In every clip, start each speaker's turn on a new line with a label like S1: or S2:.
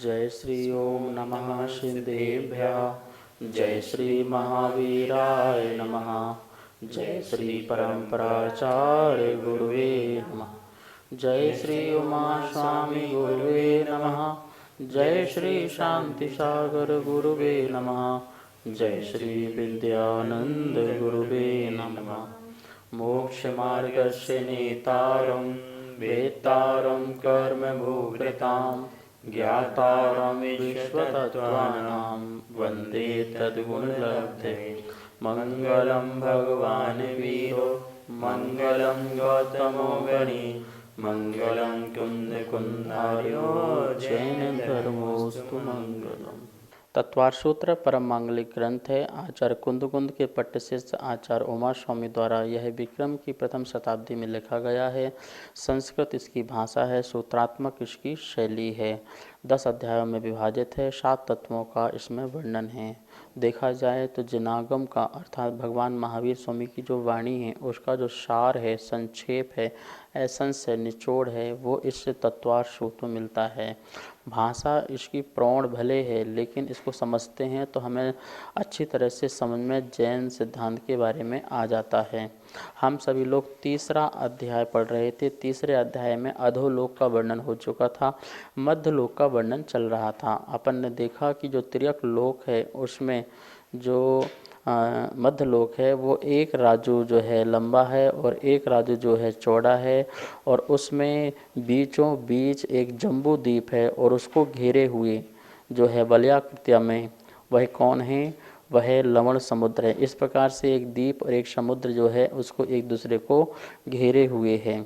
S1: जय श्री ओम नमः सिद्धेभ्यः। जय श्री महावीराय नमः। जय श्री परम्पराचार्य गुरुवे नमः। जय श्री उमा स्वामी गुरुवे नमः। जय श्री शांति सागर गुरुवे नमः। जय श्री विद्यानंद गुरुवे नमः। मोक्ष मार्गस्य नेतारं वेत्तारं कर्मभूभृतां ज्ञातारं विश्वतत्त्वानां वन्दे तद्गुणलब्धे। मंगलं भगवान् वीरो मंगलं गौतमो गणी मंगलं कुन्दकुन्धार्यो जैन धर्मोस्तु मंगलम्। तत्वार सूत्र परम मांगलिक ग्रंथ है। आचार्य कुंद के पट्टशिष्य आचार्य उमा स्वामी द्वारा यह विक्रम की प्रथम शताब्दी में लिखा गया है। संस्कृत इसकी भाषा है, सूत्रात्मक इसकी शैली है। 10 अध्यायों में विभाजित है। 7 तत्वों का इसमें वर्णन है। देखा जाए तो जिनागम का अर्थात भगवान महावीर स्वामी की जो वाणी है उसका जो सार है, संक्षेप है, एसेंस है, निचोड़ है, वो इस तत्वार सूत्र में मिलता है। भाषा इसकी प्रौढ़ भले है लेकिन इसको समझते हैं तो हमें अच्छी तरह से समझ में जैन सिद्धांत के बारे में आ जाता है। हम सभी लोग तीसरा अध्याय पढ़ रहे थे। तीसरे अध्याय में अधोलोक का वर्णन हो चुका था, मध्यलोक का वर्णन चल रहा था। अपन ने देखा कि जो तिर्यक लोक है उसमें जो मध्यलोक है वो एक राजू जो है लंबा है और एक राजू जो है चौड़ा है, और उसमें बीचों बीच एक जम्बू द्वीप है और उसको घेरे हुए जो है वलयाकृत्य में वह कौन है, वह लवण समुद्र है। इस प्रकार से एक द्वीप और एक समुद्र जो है उसको एक दूसरे को घेरे हुए है।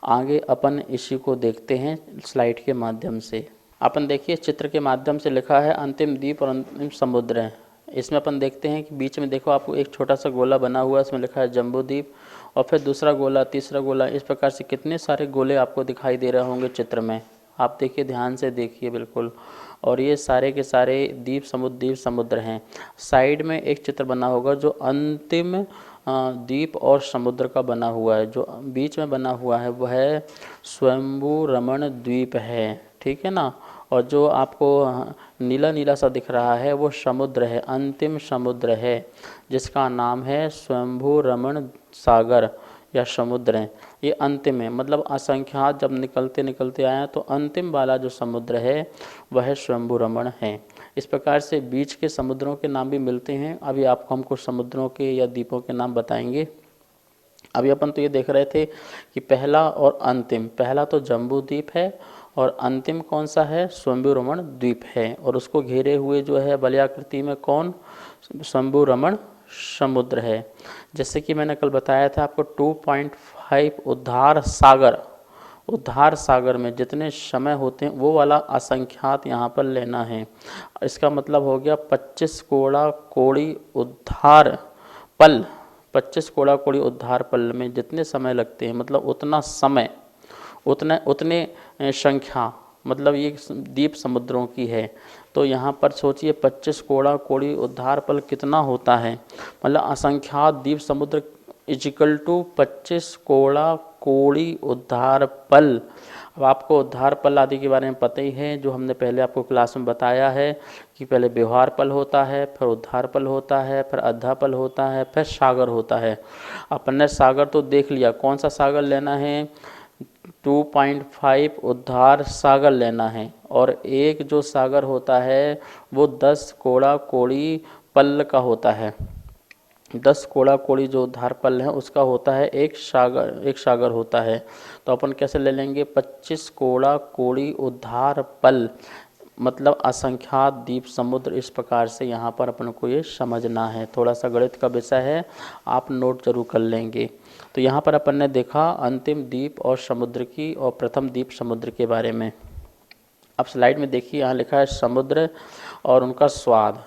S1: आगे अपन इसी को देखते हैं स्लाइड के माध्यम से। अपन देखिए चित्र के माध्यम से लिखा है अंतिम द्वीप और अंतिम समुद्र है। इसमें अपन देखते हैं कि बीच में देखो आपको एक छोटा सा गोला बना हुआ है, इसमें लिखा है जम्बू द्वीप, और फिर दूसरा गोला, तीसरा गोला, इस प्रकार से कितने सारे गोले आपको दिखाई दे रहे होंगे चित्र में। आप देखिए, ध्यान से देखिए बिल्कुल। और ये सारे के सारे द्वीप समुद्र हैं। साइड में एक चित्र बना होगा जो अंतिम द्वीप और समुद्र का बना हुआ है। जो बीच में बना हुआ है वह स्वयंभू रमण द्वीप है, ठीक है ना। और जो आपको नीला नीला सा दिख रहा है वो समुद्र है, अंतिम समुद्र है, जिसका नाम है स्वयंभू रमण सागर या समुद्र है। ये अंतिम है, मतलब असंख्यात जब निकलते निकलते आए तो अंतिम वाला जो समुद्र है वह स्वयंभू रमण है। इस प्रकार से बीच के समुद्रों के नाम भी मिलते हैं। अभी आपको हम कुछ समुद्रों के या द्वीपों के नाम बताएंगे। अभी अपन तो ये देख रहे थे कि पहला और अंतिम, पहला तो जम्बू द्वीप है और अंतिम कौन सा है, स्वयंभू रमण द्वीप है, और उसको घेरे हुए जो है वलयाकृति में कौन, स्वयंभू रमण समुद्र है। जैसे कि मैंने कल बताया था आपको 2.5 उद्धार सागर में जितने समय होते हैं वो वाला असंख्यात यहाँ पर लेना है। इसका मतलब हो गया 25 कोड़ा कोड़ी उद्धार पल। 25 कोड़ा कोड़ी उद्धार पल में जितने समय लगते हैं, मतलब उतना समय, उतने संख्या, मतलब ये द्वीप समुद्रों की है। तो यहाँ पर सोचिए 25 कोड़ा कोड़ी उद्धार पल कितना होता है, मतलब असंख्यात द्वीप समुद्र इजिकल टू 25 कोड़ा कोड़ी उद्धार पल। अब आपको उद्धार पल आदि के बारे में पता ही है, जो हमने पहले आपको क्लास में बताया है कि पहले व्यवहार पल होता है, फिर उद्धार पल होता है, फिर अद्धा पल होता है, फिर सागर होता है। अपन ने सागर तो देख लिया, कौन सा सागर लेना है, 2.5 उद्धार सागर लेना है। और एक जो सागर होता है वो 10 कोड़ा कोड़ी पल का होता है। 10 कोड़ा कोड़ी जो उद्धार पल है उसका होता है एक सागर होता है। तो अपन कैसे ले लेंगे, 25 कोड़ा कोड़ी उद्धार पल, मतलब असंख्यात द्वीप समुद्र। इस प्रकार से यहाँ पर अपन को ये समझना है। थोड़ा सा गणित का विषय है, आप नोट जरूर कर लेंगे। तो यहाँ पर अपन ने देखा अंतिम द्वीप और समुद्र की और प्रथम द्वीप समुद्र के बारे में। अब स्लाइड में देखिए, यहाँ लिखा है समुद्र और उनका स्वाद।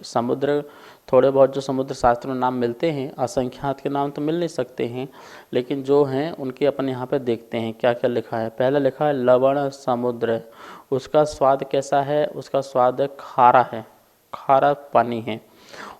S1: समुद्र, थोड़े बहुत जो समुद्र शास्त्र में नाम मिलते हैं, असंख्यात के नाम तो मिल नहीं सकते हैं, लेकिन जो हैं उनके अपन यहाँ पे देखते हैं क्या क्या लिखा है। पहला लिखा है लवण समुद्र। उसका स्वाद कैसा है, उसका स्वाद खारा है, खारा पानी है।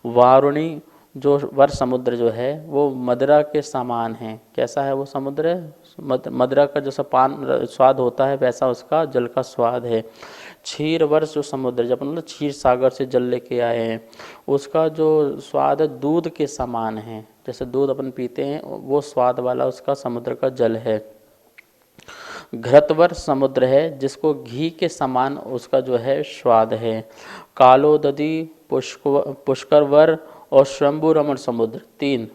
S1: वारुणी जो वर समुद्र जो है वो मदिरा के समान है। कैसा है वो समुद्र, मदिरा का जैसा पान स्वाद होता है वैसा उसका जल का स्वाद है। क्षीर वर्ष जो समुद्र, जब मतलब क्षीर सागर से जल लेके आए हैं, उसका जो स्वाद है दूध के समान है, जैसे दूध अपन पीते हैं वो स्वाद वाला उसका समुद्र का जल है। घृतवर समुद्र है, जिसको घी के समान उसका जो है स्वाद है। कालोदधी, पुष्करवर और शंभु रमण समुद्र, तीन,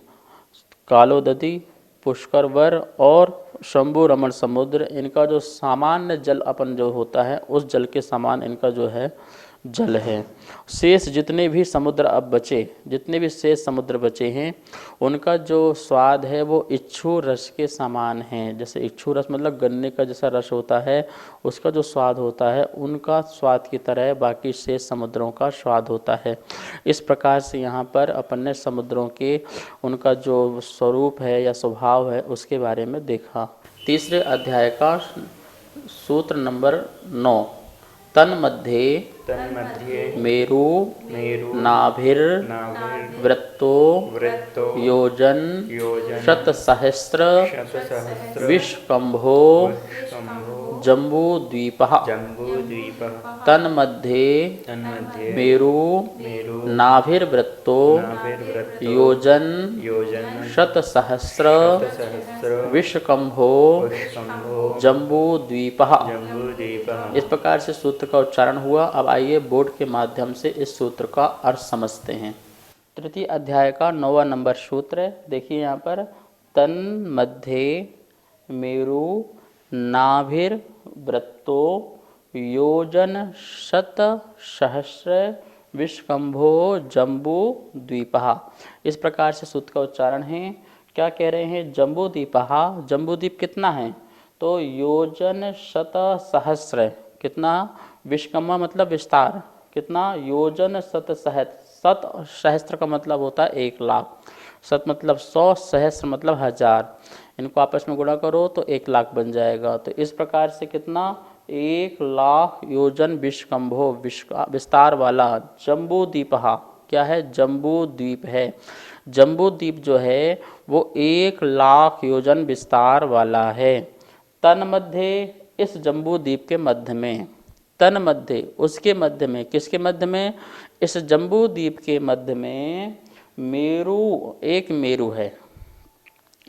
S1: कालोदधी, पुष्करवर और शंभु रमण समुद्र, इनका जो सामान्य जल अपन जो होता है उस जल के समान इनका जो है जल है। शेष जितने भी समुद्र अब बचे, जितने भी शेष समुद्र बचे हैं, उनका जो स्वाद है वो इच्छू रस के समान है। जैसे इच्छू रस मतलब गन्ने का जैसा रस होता है, उसका जो स्वाद होता है उनका स्वाद की तरह बाकी शेष समुद्रों का स्वाद होता है। इस प्रकार से यहाँ पर अपन ने समुद्रों के उनका जो स्वरूप है या स्वभाव है उसके बारे में देखा। तीसरे अध्याय का सूत्र नंबर 9, तन्मध्ये मेरु नाभिर वृत्तो योजन शतसहस्र विश्वकंभो जम्बूद्वीपः। तन्मध्ये मेरु नाभिर्वृत्तो योजन शतसहस्र विश्वकंभो जम्बूद्वीपः। इस प्रकार से सूत्र का उच्चारण हुआ। अब आइए बोर्ड के माध्यम से इस सूत्र का अर्थ समझते हैं। तृतीय अध्याय का 9वां नंबर सूत्र, देखिए यहाँ पर, तन्मध्ये मेरु नाभिर वृत्तो योजन शत सहस्र विश्वकंभो जम्बू द्वीपः। इस प्रकार से सूत्र का उच्चारण है। क्या कह रहे हैं? जम्बू द्वीपः, जम्बू द्वीप कितना है? तो योजन शत सहस्र, कितना? विश्वकंभा मतलब विस्तार, कितना? योजन शत सहस्र, शत सहस्त्र का मतलब होता है 1,00,000, शत मतलब 100, सहस्र मतलब 1000, इनको आपस में गुणा करो तो 1,00,000 बन जाएगा। तो इस प्रकार से कितना? 1,00,000 योजन विश्वकंभो, विस्तार वाला जम्बू द्वीपः, क्या है? जम्बू द्वीप है। जम्बू द्वीप जो है वो 1,00,000 योजन विस्तार वाला है। तन्मध्ये, इस जम्बू द्वीप के मध्य में, तन्मध्ये उसके मध्य में, किसके मध्य में? इस जम्बू द्वीप के मध्य में मेरु, एक मेरु है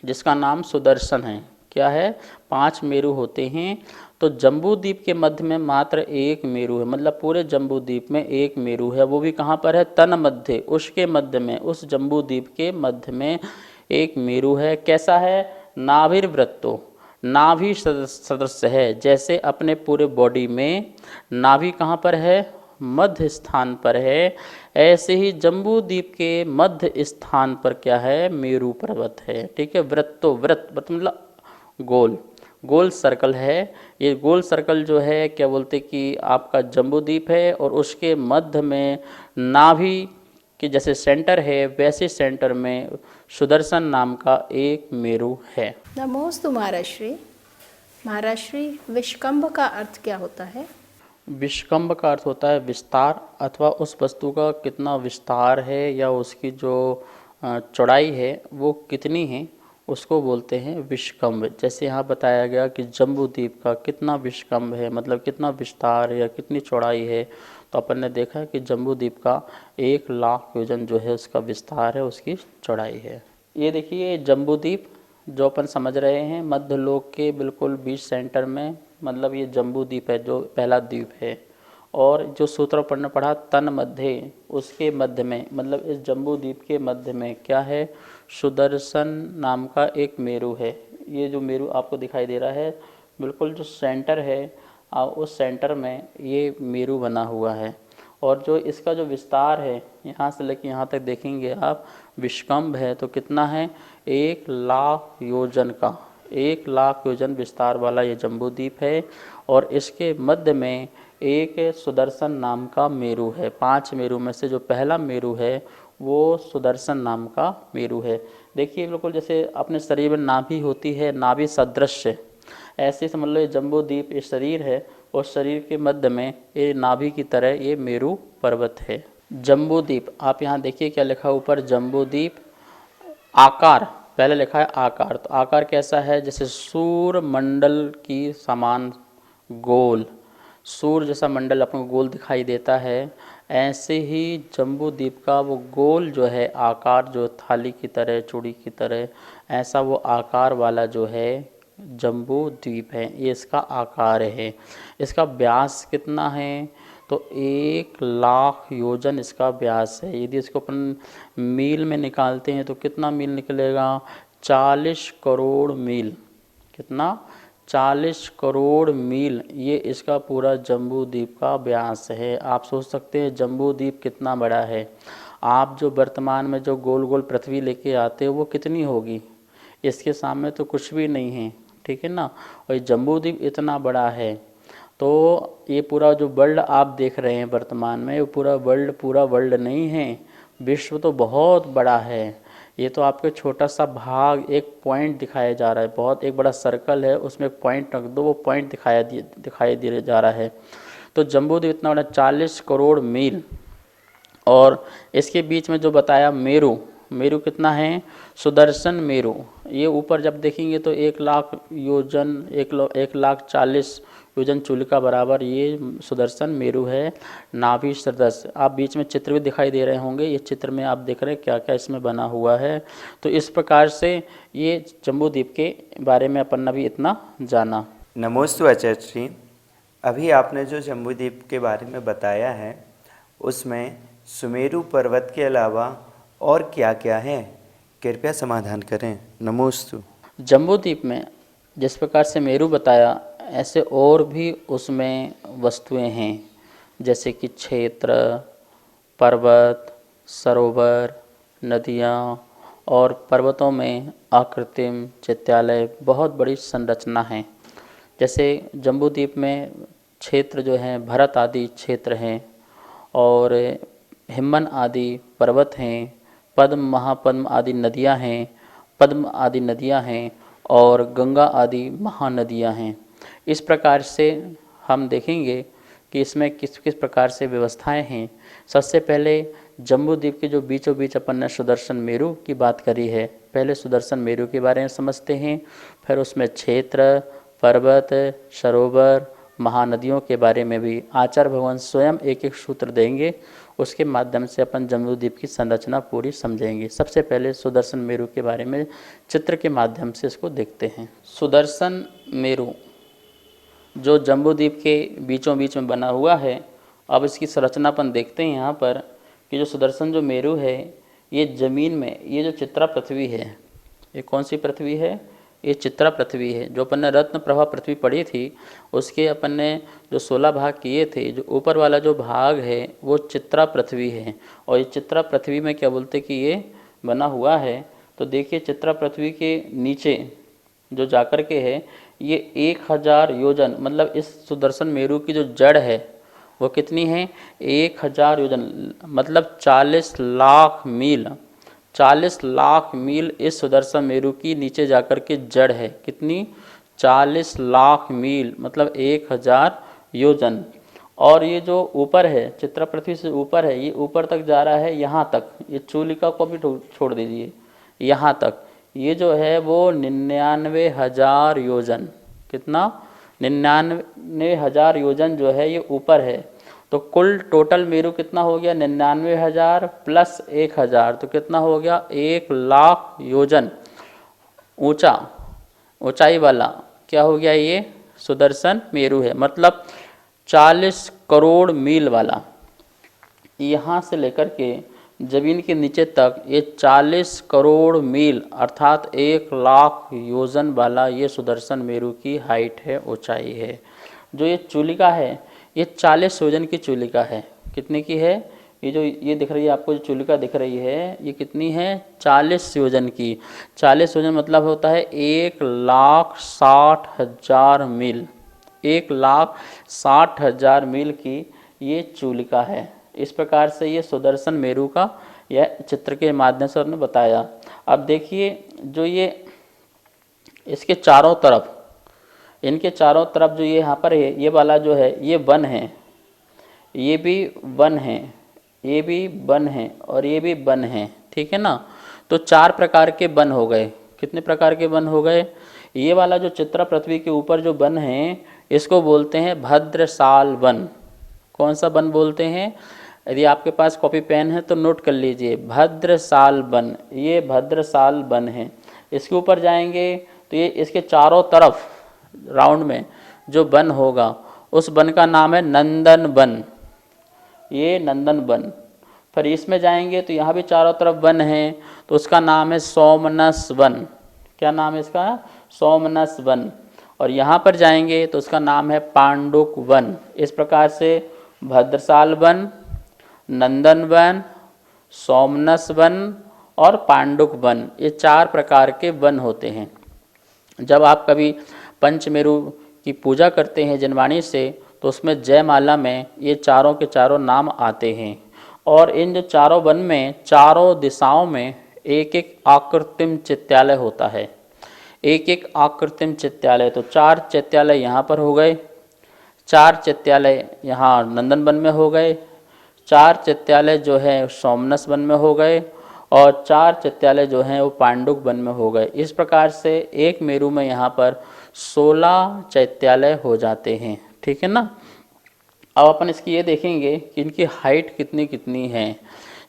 S1: जिसका नाम सुदर्शन है। क्या है? 5 मेरु होते हैं, तो जम्बू द्वीप के मध्य में मात्र एक मेरु है, मतलब पूरे जम्बू द्वीप में एक मेरु है। वो भी कहाँ पर है? तन्मध्ये, उसके मध्य में, उस जम्बू द्वीप के मध्य में एक मेरु है। कैसा है? नाभिर्वृत्तो, नाभि सदृश है। जैसे अपने पूरे बॉडी में नाभि कहाँ पर है? मध्य स्थान पर है, ऐसे ही जम्बू द्वीप के मध्य स्थान पर क्या है? मेरु पर्वत है। ठीक है। वृत्तो, वृत्त मतलब गोल, गोल सर्कल है। ये गोल सर्कल जो है क्या बोलते कि आपका जम्बू द्वीप है, और उसके मध्य में नाभि कि जैसे सेंटर है वैसे सेंटर में सुदर्शन नाम का एक मेरु है।
S2: नमोस्तु महाराष्ट्री। महाराष्ट्री, विश्वकंभ का अर्थ क्या होता है?
S1: विश्वकंभ का अर्थ होता है विस्तार, अथवा उस वस्तु का कितना विस्तार है या उसकी जो चौड़ाई है वो कितनी है, उसको बोलते हैं विश्वकंभ। जैसे यहाँ बताया गया कि जम्बू द्वीप का कितना विश्वकंभ है, मतलब कितना विस्तार या कितनी चौड़ाई है, तो अपन ने देखा कि जम्बू द्वीप का 1,00,000 योजन जो है उसका विस्तार है, उसकी चौड़ाई है। ये देखिए जम्बू द्वीप जो अपन समझ रहे हैं मध्य लोक के बिल्कुल बीच सेंटर में, मतलब ये जम्बू द्वीप है जो पहला द्वीप है। और जो सूत्र अपन ने पढ़ा तन्मध्ये, उसके मध्य में, मतलब इस जम्बू द्वीप के मध्य में क्या है? सुदर्शन नाम का एक मेरु है। ये जो मेरु आपको दिखाई दे रहा है बिल्कुल जो सेंटर है, उस सेंटर में ये मेरु बना हुआ है। और जो इसका जो विस्तार है यहाँ से लेकर यहाँ तक देखेंगे आप, विश्वकंभ है तो कितना है? 1,00,000 योजन का, 1,00,000 योजन विस्तार वाला ये जम्बू द्वीप है। और इसके मध्य में एक सुदर्शन नाम का मेरु है। 5 मेरु में से जो पहला मेरु है वो सुदर्शन नाम का मेरु है। देखिए बिल्कुल जैसे अपने शरीर में नाभि होती है, नाभि सदृश, ऐसे समझ लो ये जम्बू द्वीप ये शरीर है, और शरीर के मध्य में ये नाभि की तरह ये मेरु पर्वत है। जम्बू द्वीप, आप यहाँ देखिए क्या लिखा ऊपर? जम्बू द्वीप आकार, पहले लिखा है आकार। तो आकार कैसा है? जैसे सूर्य मंडल की समान गोल, सूर्य जैसा मंडल अपन को गोल दिखाई देता है, ऐसे ही जम्बू द्वीप का वो गोल जो है आकार, जो थाली की तरह, चूड़ी की तरह, ऐसा वो आकार वाला जो है जम्बू द्वीप है, ये इसका आकार है। इसका व्यास कितना है? तो 1,00,000 योजन इसका व्यास है। यदि इसको अपन मील में निकालते हैं तो कितना मील निकलेगा? 40 करोड़ मील। कितना? 40 करोड़ मील ये इसका पूरा जम्बू द्वीप का व्यास है। आप सोच सकते हैं जम्बू द्वीप कितना बड़ा है। आप जो वर्तमान में जो गोल गोल पृथ्वी लेके आते हो वो कितनी होगी? इसके सामने तो कुछ भी नहीं है, ठीक है ना। और ये जम्बू द्वीप इतना बड़ा है, तो ये पूरा जो वर्ल्ड आप देख रहे हैं वर्तमान में, वो पूरा वर्ल्ड नहीं है। विश्व तो बहुत बड़ा है। ये तो आपको छोटा सा भाग, एक पॉइंट दिखाया जा रहा है। बहुत एक बड़ा सर्कल है, उसमें पॉइंट रख दो, वो पॉइंट दिखाई दे जा रहा है। तो जम्बूद्वीप इतना बड़ा 40 करोड़ मील। और इसके बीच में जो बताया मेरू, मेरू कितना है? सुदर्शन मेरू। ये ऊपर जब देखेंगे तो 1,00,000 योजन, 1,40,000 योजन चूलिका बराबर ये सुदर्शन मेरू है। नाभि सदृश, आप बीच में चित्र भी दिखाई दे रहे होंगे। ये चित्र में आप देख रहे हैं क्या क्या इसमें बना हुआ है। तो इस प्रकार से ये जम्बूद्वीप के बारे में अपन ने भी इतना जाना।
S3: नमोस्तु आचार्य श्री। अभी आपने जो जम्बूद्वीप के बारे में बताया है उसमें सुमेरु पर्वत के अलावा और क्या क्या है, कृपया समाधान करें। नमोस्तु।
S1: जम्बूद्वीप में जिस प्रकार से मेरू बताया, ऐसे और भी उसमें वस्तुएं हैं, जैसे कि क्षेत्र, पर्वत, सरोवर, नदियाँ, और पर्वतों में आकृतिम चित्यालय, बहुत बड़ी संरचना है। जैसे जम्बूद्वीप में क्षेत्र जो हैं भरत आदि क्षेत्र हैं, और हिमन आदि पर्वत हैं, पद्म महापद्म आदि नदियां हैं, पद्म आदि नदियां हैं, और गंगा आदि महानदियां हैं। इस प्रकार से हम देखेंगे कि इसमें किस किस प्रकार से व्यवस्थाएं हैं। सबसे पहले जम्बूद्वीप के जो बीचों बीच अपन ने सुदर्शन मेरू की बात करी है, पहले सुदर्शन मेरू के बारे में समझते हैं, फिर उसमें क्षेत्र, पर्वत, सरोवर, महानदियों के बारे में भी आचार्य भगवान स्वयं एक एक सूत्र देंगे। उसके माध्यम से अपन जम्बूद्वीप की संरचना पूरी समझेंगे। सबसे पहले सुदर्शन मेरू के बारे में चित्र के माध्यम से इसको देखते हैं। सुदर्शन मेरू जो जम्बूद्वीप के बीचों बीच में बना हुआ है, अब इसकी संरचना अपन देखते हैं यहाँ पर कि जो सुदर्शन जो मेरू है, ये ज़मीन में, ये जो चित्रा पृथ्वी है, ये कौन सी पृथ्वी है? ये चित्रा पृथ्वी है। जो अपन ने रत्न प्रभा पृथ्वी पढ़ी थी, उसके अपन ने जो 16 भाग किए थे, जो ऊपर वाला जो भाग है वो चित्रा पृथ्वी है। और ये चित्रा पृथ्वी में क्या बोलते कि ये बना हुआ है। तो देखिए चित्रा पृथ्वी के नीचे जो जाकर के है, ये 1000 योजन, मतलब इस सुदर्शन मेरू की जो जड़ है वो कितनी है? 1000 योजन, मतलब 40 लाख मील। 40 लाख मील इस सुदर्शन मेरू की नीचे जाकर के जड़ है। कितनी? 40 लाख मील, मतलब 1000 योजन। और ये जो ऊपर है, चित्रा पृथ्वी से ऊपर है, ये ऊपर तक जा रहा है, यहाँ तक, ये चूलिका को भी छोड़ दीजिए, यहाँ तक ये जो है वो 99,000 योजन। कितना? 99,000 योजन जो है ये ऊपर है। तो कुल टोटल मेरू कितना हो गया? 99,000 प्लस 1,000, तो कितना हो गया? 1,00,000 योजन ऊंचा, ऊंचाई वाला क्या हो गया? ये सुदर्शन मेरू है, मतलब 40 करोड़ मील वाला। यहाँ से लेकर के जमीन के नीचे तक ये 40 करोड़ मील अर्थात 1,00,000 योजन वाला ये सुदर्शन मेरू की हाइट है, ऊंचाई है। जो ये चूलिका है ये 40 योजन की चूलिका है। कितने की है? ये जो ये दिख रही है आपको, जो चूलिका दिख रही है, ये कितनी है? 40 योजन की। 40 योजन मतलब होता है 1,60,000 मील। 1,60,000 मील की ये चूलिका है। इस प्रकार से ये सुदर्शन मेरू का यह चित्र के माध्यम से उन्होंने बताया। अब देखिए जो ये इसके चारों तरफ, इनके चारों तरफ जो ये यहाँ पर है, ये वाला जो है ये वन है, ये भी वन है, ये भी वन है, और ये भी वन है, ठीक है ना। तो 4 प्रकार के वन हो गए। कितने प्रकार के वन हो गए? ये वाला जो चित्रा पृथ्वी के ऊपर जो वन है इसको बोलते हैं भद्रसाल वन। कौन सा वन बोलते हैं? यदि आपके पास कॉपी पेन है तो नोट कर लीजिए, भद्रसाल वन। ये भद्रसाल वन है। इसके ऊपर जाएंगे तो ये इसके चारों तरफ राउंड में जो वन होगा उस वन का नाम है नंदन वन। ये नंदन वन। फिर इसमें जाएंगे तो यहाँ भी चारों तरफ वन है तो उसका नाम है सोमनस वन। क्या नाम है इसका? सोमनस वन। और यहाँ पर जाएंगे तो उसका नाम है पांडुक वन। इस प्रकार से भद्रसाल वन, नंदन वन, सोमनस वन और पांडुक वन, ये 4 प्रकार के वन होते हैं। जब आप कभी पंचमेरु की पूजा करते हैं जिनवाणी से तो उसमें जयमाला में ये चारों के चारों नाम आते हैं। और इन जो चारों वन में चारों दिशाओं में एक एक आकृतिम चित्यालय होता है। एक एक आकृतिम चित्यालय, तो 4 चित्यालय यहाँ पर हो गए, 4 चित्यालय यहाँ नंदन वन में हो गए, 4 चित्यालय जो है सोमनस वन में हो गए और 4 चित्यालय जो हैं वो पांडुक वन में हो गए। इस प्रकार से एक मेरु में यहाँ पर 16 चैत्यालय हो जाते हैं। ठीक है ना। अब अपन इसकी ये देखेंगे कि इनकी हाइट कितनी कितनी है।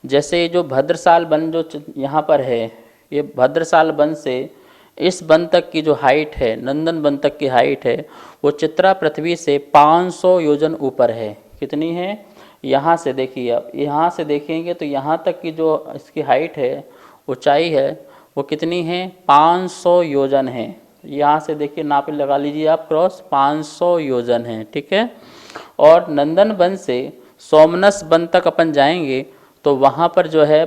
S1: जैसे ये जो भद्रसाल वन जो यहाँ पर है, ये भद्रसाल वन से इस वन तक की जो हाइट है, नंदन वन तक की हाइट है, वो चित्रा पृथ्वी से 500 योजन ऊपर है। कितनी है? यहाँ से देखिए, अब यहाँ से देखेंगे तो यहाँ तक की जो इसकी हाइट है, ऊंचाई है, वो कितनी है? 500 योजन है। यहाँ से देखिए, नाप लगा लीजिए आप क्रॉस, 500 योजन है। ठीक है। और नंदन वन से सोमनस वन तक अपन जाएंगे तो वहाँ पर जो है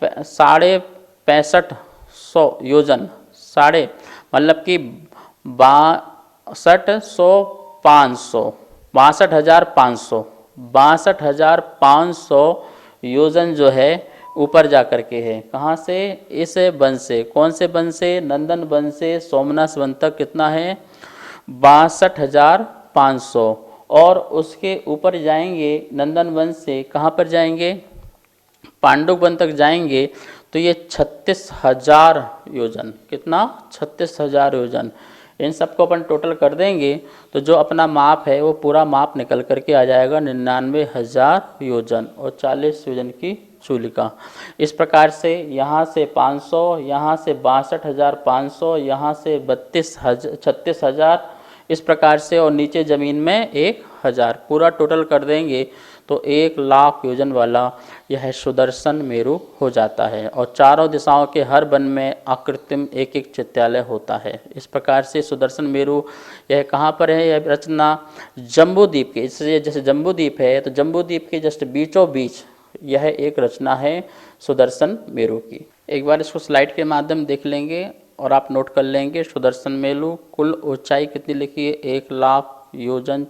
S1: 65,500 योजन, साढ़े मतलब कि 62,500 योजन जो है ऊपर जा कर के है। कहाँ से? इस वन से। कौन से वन से? नंदन वन से सोमनाथ वन तक कितना है? 62,500। और उसके ऊपर जाएंगे नंदन वन से, कहाँ पर जाएंगे? पांडुक वन तक जाएंगे तो ये 36,000 योजन। कितना? 36,000 योजन। इन सबको अपन टोटल कर देंगे तो जो अपना माप है वो पूरा माप निकल करके आ जाएगा 99,000 योजन और 40 योजन की चूलिका। इस प्रकार से यहाँ से 500, यहाँ से 62,500, यहाँ से 36,000, इस प्रकार से, और नीचे ज़मीन में 1,000, पूरा टोटल कर देंगे तो 1,00,000 योजन वाला यह सुदर्शन मेरु हो जाता है। और चारों दिशाओं के हर वन में आकृतिम एक एक चित्यालय होता है। इस प्रकार से सुदर्शन मेरु यह कहाँ पर है? यह रचना जम्बू द्वीप के, इसलिए जैसे जम्बू द्वीप है तो जम्बू द्वीप के जस्ट बीचों बीच यह एक रचना है सुदर्शन मेरु की। एक बार इसको स्लाइड के माध्यम देख लेंगे और आप नोट कर लेंगे। सुदर्शन मेरु कुल ऊंचाई कितनी लिखी है? 1,00,000 योजन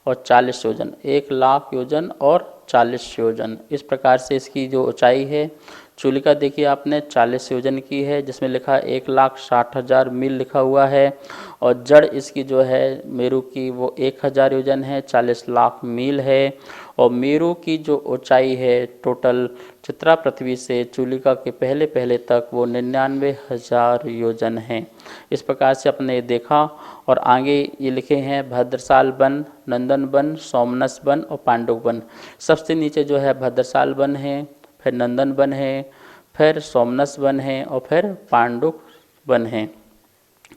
S1: और 40 योजन। 1,00,000 योजन और 40 योजन। इस प्रकार से इसकी जो ऊंचाई है, चूलिका देखिए आपने 40 योजन की है, जिसमें लिखा 1,60,000 मील लिखा हुआ है। और जड़ इसकी जो है मेरु की वो 1,000 योजन है, 40 लाख मील है। और मेरु की जो ऊंचाई है टोटल चित्रा पृथ्वी से चूलिका के पहले पहले तक वो 99,000 योजन है। इस प्रकार से अपने ये देखा। और आगे ये लिखे हैं भद्रसाल वन, नंदन वन, सोमनस वन और पांडुक वन। सबसे नीचे जो है भद्रसाल वन है, फिर नंदन वन है, फिर सोमनस वन है और फिर पांडुक वन है।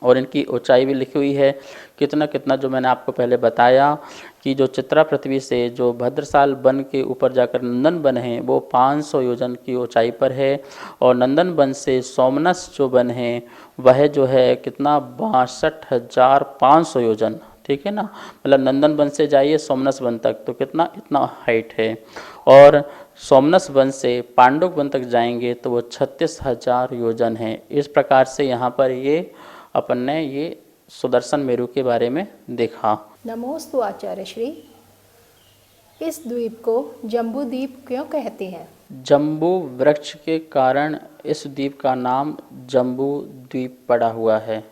S1: और इनकी ऊंचाई भी लिखी हुई है कितना कितना, जो मैंने आपको पहले बताया कि जो चित्रा पृथ्वी से जो भद्रसाल वन के ऊपर जाकर नंदन वन है वो 500 योजन की ऊंचाई पर है। और नंदन वन से सोमनस जो वन है वह जो है कितना? 62,500 योजन। ठीक है ना। मतलब नंदन वन से जाइए सोमनस वन तक तो कितना? इतना हाइट है। और सोमनस वन से पांडुक वन तक जाएंगे तो वो 36,000 योजन है। इस प्रकार से यहाँ पर ये अपन ने ये सुदर्शन मेरु के बारे में देखा।
S2: नमोस्तु आचार्य श्री। इस द्वीप को जम्बू द्वीप क्यों कहते हैं?
S1: जम्बू वृक्ष के कारण इस द्वीप का नाम जम्बू द्वीप पड़ा हुआ है।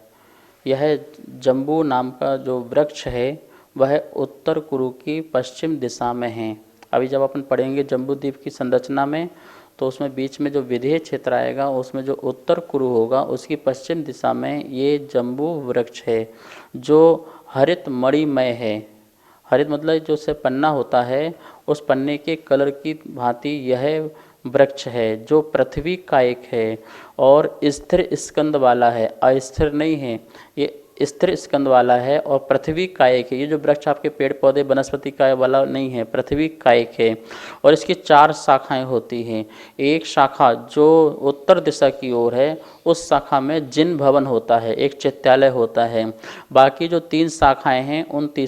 S1: यह जम्बू नाम का जो वृक्ष है वह उत्तर कुरु की पश्चिम दिशा में है। अभी जब अपन पढ़ेंगे जम्बू द्वीप की संरचना में तो उसमें बीच में जो विधेय क्षेत्र आएगा उसमें जो उत्तर कुरु होगा उसकी पश्चिम दिशा में ये जम्बू वृक्ष है जो हरित मणिमय है। हरित मतलब जो से पन्ना होता है उस पन्ने के कलर की भांति यह वृक्ष है जो पृथ्वी का एक है और स्थिर स्कंद वाला है, अस्थिर नहीं है, ये स्थिर स्कंद वाला है और पृथ्वी कायक है। ये जो वृक्ष आपके पेड़ पौधे वनस्पति काय वाला नहीं है, पृथ्वी कायक है और इसकी 4 शाखाएं होती हैं। एक शाखा जो उत्तर दिशा की ओर है उस शाखा में जिन भवन होता है, एक चित्तालय होता है। बाकी जो 3 शाखाएं हैं उन 3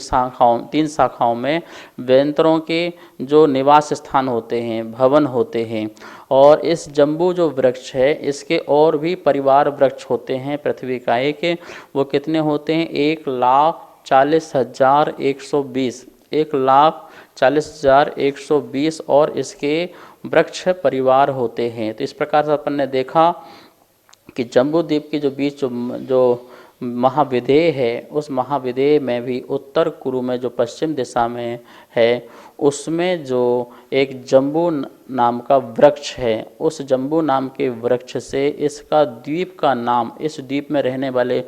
S1: शाखाओं में वेंतरों के जो निवास स्थान होते हैं, भवन होते हैं। और इस जम्बू जो वृक्ष है इसके और भी परिवार वृक्ष होते हैं पृथ्वी काय के। वो कितने होते हैं? 1,40,120, 1,40,120 और इसके वृक्ष परिवार होते हैं। तो इस प्रकार से अपन ने देखा कि जम्बू द्वीप के जो बीच जो महाविदेह है उस महाविदेह में भी उत्तर कुरु में जो पश्चिम दिशा में है उसमें जो एक जम्बू नाम का वृक्ष है, उस जम्बू नाम के वृक्ष से इसका द्वीप का नाम, इस द्वीप में रहने वाले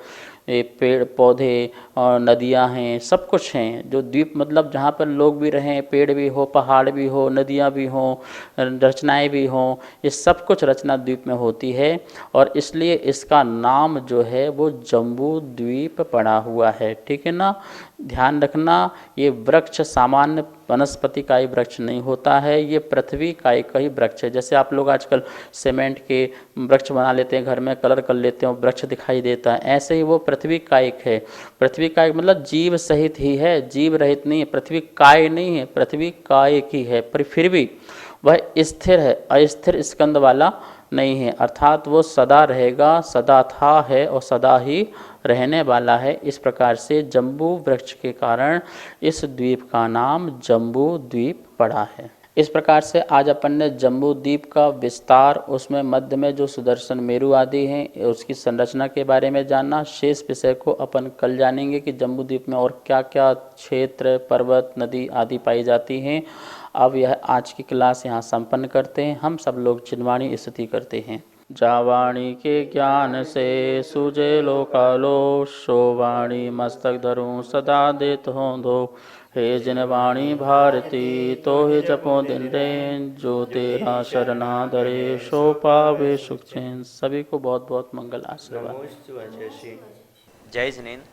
S1: पेड़ पौधे और नदियां हैं, सब कुछ हैं। जो द्वीप मतलब जहाँ पर लोग भी रहें, पेड़ भी हो, पहाड़ भी हो, नदियाँ भी हों, रचनाएं भी हों, ये सब कुछ रचना द्वीप में होती है और इसलिए इसका नाम जो है वो जम्बू द्वीप पड़ा हुआ है। ठीक है ना, ध्यान रखना। ये वृक्ष सामान्य वनस्पति का ही वृक्ष नहीं होता है, ये पृथ्वी काय का ही वृक्ष है। जैसे आप लोग आजकल सीमेंट के वृक्ष बना लेते हैं, घर में कलर कर लेते हैं, वृक्ष दिखाई देता है, ऐसे ही वो पृथ्वी कायिक है। पृथ्वी कायिक मतलब जीव सहित ही है, जीव रहित नहीं है। पृथ्वी काय नहीं है, पृथ्वी कायिक ही है, पर फिर भी वह स्थिर है, अस्थिर स्कंद वाला नहीं है। अर्थात वो सदा रहेगा, सदा था है और सदा ही रहने वाला है। इस प्रकार से जम्बू वृक्ष के कारण इस द्वीप का नाम जम्बू द्वीप पड़ा है। इस प्रकार से आज अपन ने जम्बू द्वीप का विस्तार, उसमें मध्य में जो सुदर्शन मेरु आदि हैं उसकी संरचना के बारे में जाना। शेष विषय को अपन कल जानेंगे कि जम्बू द्वीप में और क्या क्या क्षेत्र, पर्वत, नदी आदि पाई जाती हैं। अब यह आज की क्लास यहाँ संपन्न करते हैं। हम सब लोग चिन्वाणी स्तुति करते हैं। जावाणी के ज्ञान से सूझे लोकालो, सो वाणी मस्तक धरूं सदा देत हों धो। हे जिन वाणी भारती तो हे जपो दिन रैन, जो तेरा शरणा धरे सो पावे सुख चैन। सभी को बहुत बहुत मंगल आशीर्वाद।
S3: जय जिनेन्द्र।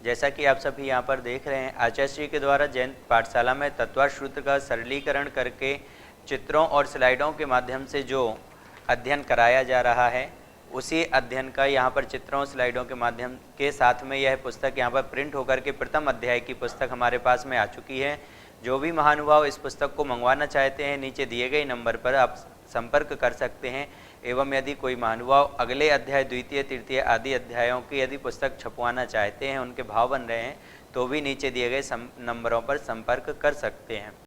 S3: जैसा कि आप सभी यहाँ पर देख रहे हैं, आचार्य श्री के द्वारा जैन पाठशाला में तत्वार्थ सूत्र का सरलीकरण करके चित्रों और स्लाइडों के माध्यम से जो अध्ययन कराया जा रहा है, उसी अध्ययन का यहाँ पर चित्रों स्लाइडों के माध्यम के साथ में यह पुस्तक यहाँ पर प्रिंट होकर के प्रथम अध्याय की पुस्तक हमारे पास में आ चुकी है। जो भी महानुभाव इस पुस्तक को मंगवाना चाहते हैं, नीचे दिए गए नंबर पर आप संपर्क कर सकते हैं। एवं यदि कोई महानुभाव अगले अध्याय, द्वितीय, तृतीय आदि अध्यायों की यदि पुस्तक छपवाना चाहते हैं, उनके भाव बन रहे हैं, तो भी नीचे दिए गए नंबरों पर संपर्क कर सकते हैं।